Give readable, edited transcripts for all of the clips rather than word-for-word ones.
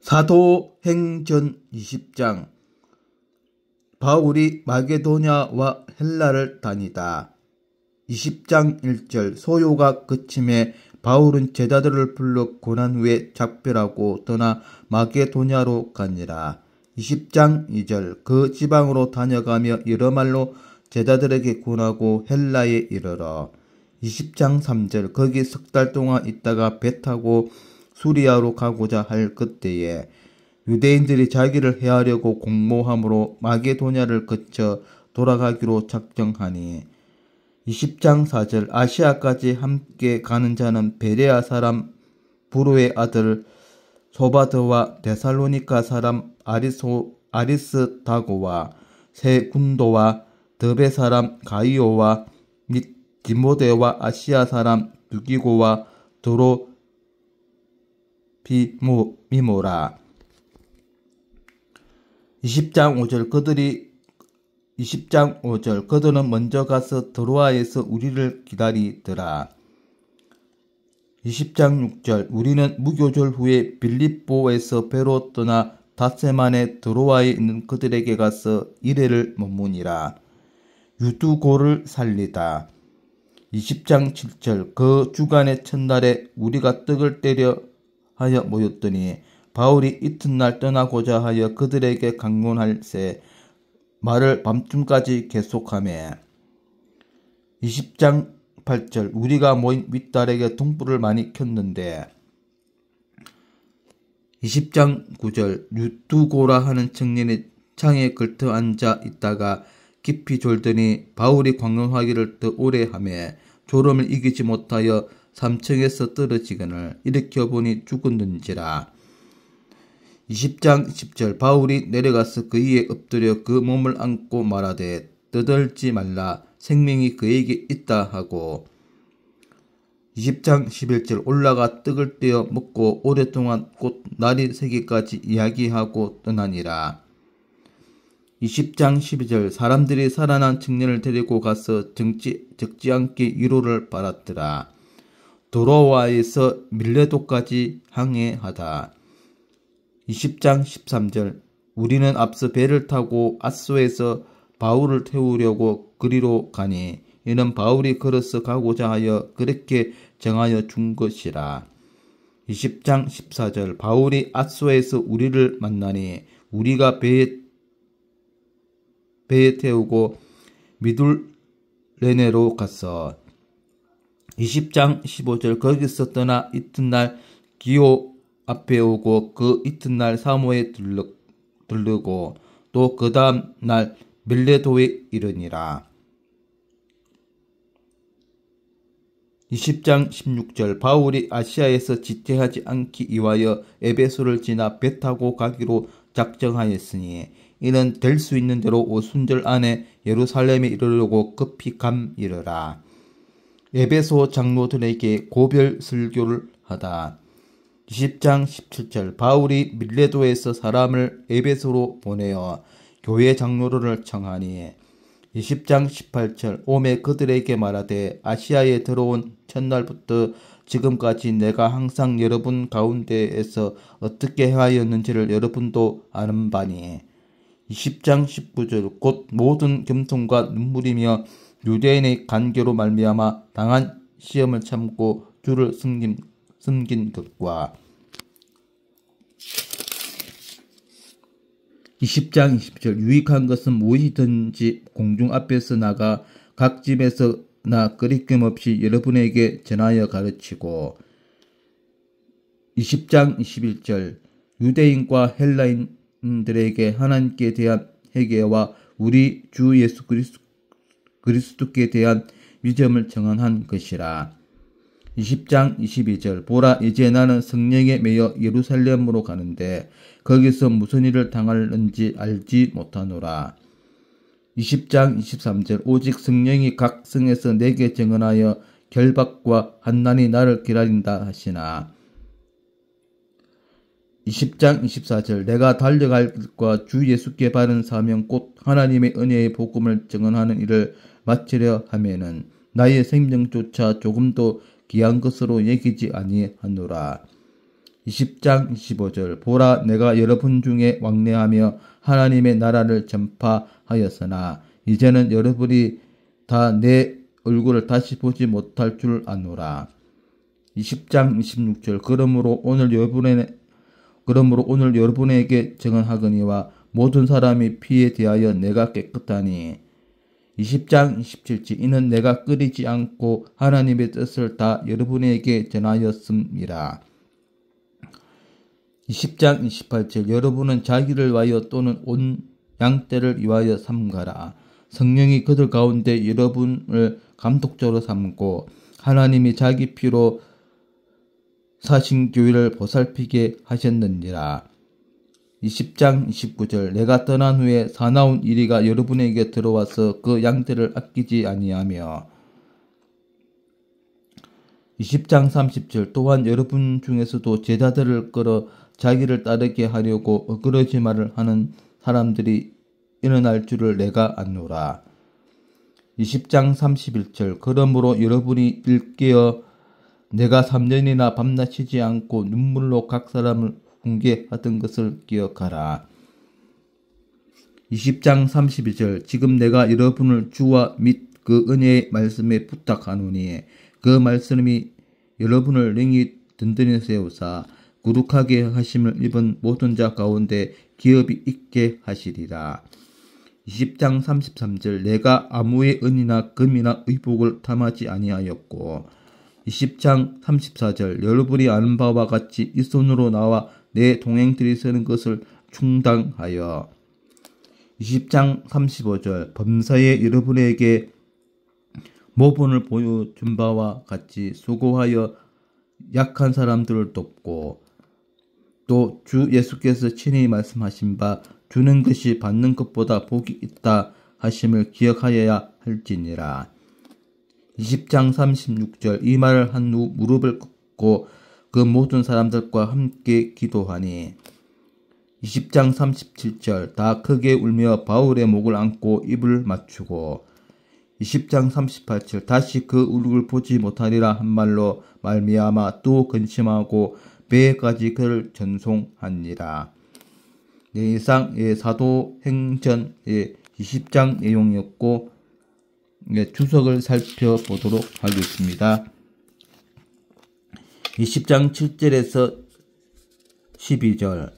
사도행전 20장. 바울이 마게도냐와 헬라를 다니다. 20장 1절. 소요가 그침에 바울은 제자들을 불러 고난 후에 작별하고 떠나 마게도냐로 가니라. 20장 2절. 그 지방으로 다녀가며 여러 말로 제자들에게 권하고 헬라에 이르러. 20장 3절. 거기 석 달 동안 있다가 배 타고 수리아로 가고자 할 그때에 유대인들이 자기를 해하려고 공모함으로 마게도냐를 거쳐 돌아가기로 작정하니. 20장 4절. 아시아까지 함께 가는 자는 베레아 사람 부로의 아들 소바드와 데살로니가 사람 아리스다고와 세군도와 더베 사람 가이오와 및 디모데와 아시아 사람 두기고와 도로피모라. 20장 5절. 그들은 먼저 가서 드로아에서 우리를 기다리더라. 20장 6절. 우리는 무교절 후에 빌립보에서 배로 떠나 닷새만에 드로아에 있는 그들에게 가서 이레를 머무니라. 유두고를 살리다. 20장 7절. 그 주간의 첫날에 우리가 떡을 떼려 하여 모였더니 바울이 이튿날 떠나고자 하여 그들에게 강론할새 말을 밤중까지 계속하매. 20장 8절. 우리가 모인 윗달에게 등불을 많이 켰는데. 20장 9절. 유두고라 하는 청년이 창에 걸터 앉아 있다가 깊이 졸더니 바울이 강론하기를 더 오래 하며 졸음을 이기지 못하여 3층에서 떨어지거늘 일으켜보니 죽었는지라. 20장 10절. 바울이 내려가서 그 위에 엎드려 그 몸을 안고 말하되 떠들지 말라, 생명이 그에게 있다 하고. 20장 11절. 올라가 떡을 떼어 먹고 오랫동안 곧 날이 새기까지 이야기하고 떠나니라. 20장 12절. 사람들이 살아난 청년을 데리고 가서 적지 않게 위로를 받았더라. 도로아에서 밀레도까지 항해하다. 20장 13절. 우리는 앞서 배를 타고 앗소에서 바울을 태우려고 그리로 가니 이는 바울이 걸어서 가고자 하여 그렇게 정하여 준 것이라. 20장 14절. 바울이 앗소에서 우리를 만나니 우리가 배에 태우고 미둘레네로 갔어. 20장 15절. 거기서 떠나 이튿날 기오 앞에 오고 그 이튿날 사모에 들르고 또 그 다음 날 밀레도에 이르니라. 20장 16절. 바울이 아시아에서 지체하지 않기 위하여 에베소를 지나 배 타고 가기로 작정하였으니 이는 될 수 있는 대로 오순절 안에 예루살렘에 이르려고 급히 감이르라. 에베소 장로들에게 고별 설교를 하다. 20장 17절. 바울이 밀레도에서 사람을 에베소로 보내어 교회 장로를 청하니. 20장 18절. 오매 그들에게 말하되 아시아에 들어온 첫날부터 지금까지 내가 항상 여러분 가운데에서 어떻게 행하였는지를 여러분도 아는 바니. 20장 19절. 곧 모든 겸손과 눈물이며 유대인의 간계로 말미암아 당한 시험을 참고 주를 숨긴 것과. 20장 20절. 유익한 것은 무엇이든지 공중 앞에서 나가 각 집에서 나 거리낌 없이 여러분에게 전하여 가르치고. 20장 21절. 유대인과 헬라인들에게 하나님께 대한 회개와 우리 주 예수 그리스도께 대한 믿음을 증언한 것이라. 20장 22절. 보라, 이제 나는 성령에 매여 예루살렘으로 가는데 거기서 무슨 일을 당할는지 알지 못하노라. 20장 23절. 오직 성령이 각 성에서 내게 증언하여 결박과 환난이 나를 기다린다 하시나. 20장 24절. 내가 달려갈 길과 주 예수께 받은 사명 곧 하나님의 은혜의 복음을 증언하는 일을 마치려 하면은 나의 생명조차 조금도 귀한 것으로 여기지 아니하노라. 20장 25절 보라 내가 여러분 중에 왕래하며 하나님의 나라를 전파하였으나 이제는 여러분이 다 내 얼굴을 다시 보지 못할 줄 아노라. 20장 26절 그러므로 오늘 여러분에게 증언하거니와 모든 사람이 피에 대하여 내가 깨끗하니. 20장 27절 이는 내가 끊이지 않고 하나님의 뜻을 다 여러분에게 전하였음이라. 20장 28절 여러분은 자기를 위하여 또는 온 양떼를 위하여 삼가라. 성령이 그들 가운데 여러분을 감독자로 삼고 하나님이 자기 피로 사신 교회를 보살피게 하셨느니라. 20장 29절 내가 떠난 후에 사나운 이리가 여러분에게 들어와서 그 양떼를 아끼지 아니하며. 20장 30절 또한 여러분 중에서도 제자들을 끌어 자기를 따르게 하려고 어그러지 말을 하는 사람들이 일어날 줄을 내가 아노라. 20장 31절 그러므로 여러분이 일깨어 내가 3년이나 밤낮 쉬지 않고 눈물로 각 사람을 훈계하던 것을 기억하라. 20장 32절 지금 내가 여러분을 주와 및 그 은혜의 말씀에 부탁하노니 그 말씀이 여러분을 능히 든든히 세우사 거룩하게 하심을 입은 모든 자 가운데 기업이 있게 하시리라. 20장 33절 내가 아무의 은이나 금이나 의복을 탐하지 아니하였고. 20장 34절 여러분이 아는 바와 같이 이 손으로 나와 내 동행들이 서는 것을 충당하여. 20장 35절 범사에 여러분에게 모본을 보여준 바와 같이 수고하여 약한 사람들을 돕고 또 주 예수께서 친히 말씀하신 바 주는 것이 받는 것보다 복이 있다 하심을 기억하여야 할지니라. 20장 36절 이 말을 한 후 무릎을 꿇고 그 모든 사람들과 함께 기도하니. 20장 37절 다 크게 울며 바울의 목을 안고 입을 맞추고. 20장 38절 다시 그 얼굴을 보지 못하리라 한 말로 말미암아 또 근심하고 배에까지 그를 전송하니라. 네, 이상 사도행전의 20장 내용이었고 주석을 살펴보도록 하겠습니다. 20장 7절에서 12절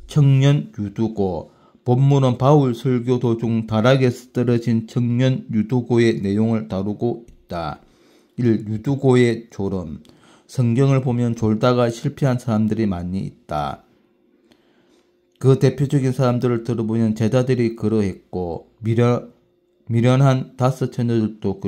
청년 유두고 본문은 바울 설교 도중 다락에서 떨어진 청년 유두고의 내용을 다루고 있다. 1. 유두고의 졸음 성경을 보면 졸다가 실패한 사람들이 많이 있다. 그 대표적인 사람들을 들어보면 제자들이 그러했고 미련한 다섯 처녀들도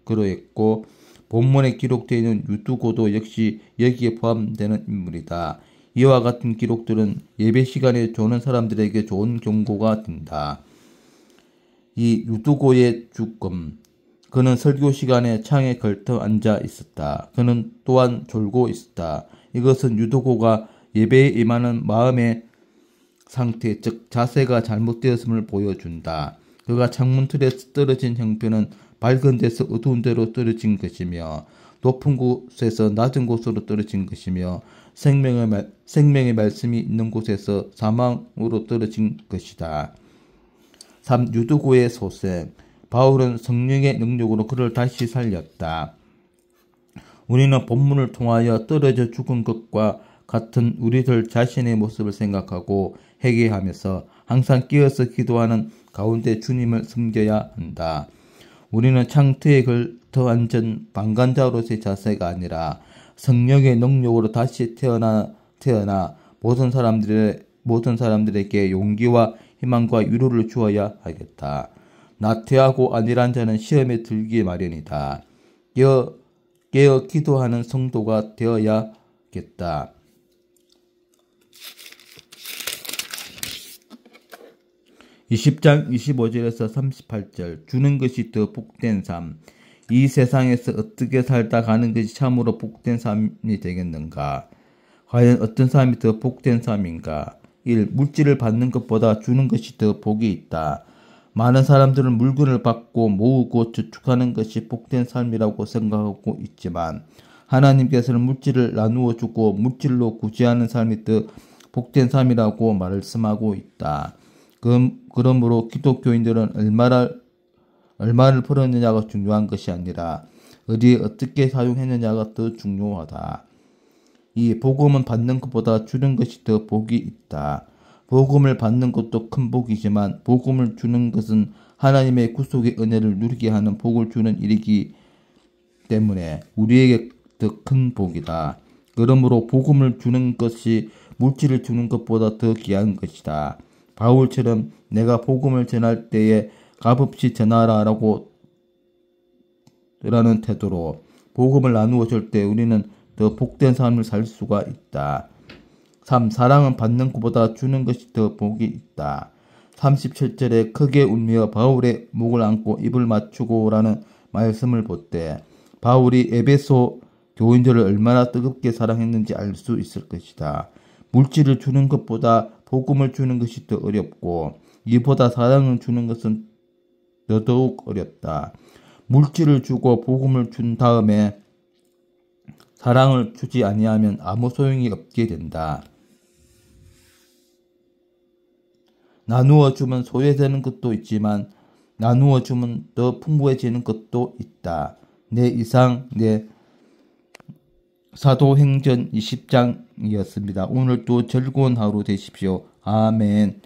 그러했고 본문에 기록되어 있는 유두고도 역시 여기에 포함되는 인물이다. 이와 같은 기록들은 예배 시간에 조는 사람들에게 좋은 경고가 된다. 이 유두고의 죽음 그는 설교 시간에 창에 걸터 앉아 있었다. 그는 또한 졸고 있었다. 이것은 유두고가 예배에 임하는 마음의 상태, 즉 자세가 잘못되었음을 보여준다. 그가 창문 틀에서 떨어진 형편은 밝은 데서 어두운 데로 떨어진 것이며 높은 곳에서 낮은 곳으로 떨어진 것이며 생명의 말씀이 있는 곳에서 사망으로 떨어진 것이다. 3. 유두고의 소생 바울은 성령의 능력으로 그를 다시 살렸다. 우리는 본문을 통하여 떨어져 죽은 것과 같은 우리들 자신의 모습을 생각하고 회개하면서 항상 깨어서 기도하는 가운데 주님을 섬겨야 한다. 우리는 창틀에 걸터 앉은 방관자로서의 자세가 아니라 성령의 능력으로 다시 태어나 모든 사람들에게 용기와 희망과 위로를 주어야 하겠다. 나태하고 안일한 자는 시험에 들기 마련이다. 깨어 기도하는 성도가 되어야겠다. 20장 25절에서 38절 주는 것이 더 복된 삶. 이 세상에서 어떻게 살다 가는 것이 참으로 복된 삶이 되겠는가? 과연 어떤 삶이 더 복된 삶인가? 1. 물질을 받는 것보다 주는 것이 더 복이 있다. 많은 사람들은 물건을 받고 모으고 저축하는 것이 복된 삶이라고 생각하고 있지만 하나님께서는 물질을 나누어 주고 물질로 구제하는 삶이 더 복된 삶이라고 말씀하고 있다. 그러므로 기독교인들은 얼마를 벌었느냐가 중요한 것이 아니라 어디에 어떻게 사용했느냐가 더 중요하다. 이 복음은 받는 것보다 주는 것이 더 복이 있다. 복음을 받는 것도 큰 복이지만 복음을 주는 것은 하나님의 구속의 은혜를 누리게 하는 복을 주는 일이기 때문에 우리에게 더 큰 복이다. 그러므로 복음을 주는 것이 물질을 주는 것보다 더 귀한 것이다. 바울처럼 내가 복음을 전할 때에 값없이 전하라라고 라는 태도로 복음을 나누어 줄 때 우리는 더 복된 삶을 살 수가 있다. 3. 사랑은 받는 것보다 주는 것이 더 복이 있다. 37절에 크게 울며 바울의 목을 안고 입을 맞추고 라는 말씀을 볼 때 바울이 에베소 교인들을 얼마나 뜨겁게 사랑했는지 알 수 있을 것이다. 물질을 주는 것보다 복음을 주는 것이 더 어렵고 이보다 사랑을 주는 것은 더더욱 어렵다. 물질을 주고 복음을 준 다음에 사랑을 주지 아니하면 아무 소용이 없게 된다. 나누어 주면 소외되는 것도 있지만 나누어 주면 더 풍부해지는 것도 있다. 이상 사도행전 20장이었습니다. 오늘도 즐거운 하루 되십시오. 아멘.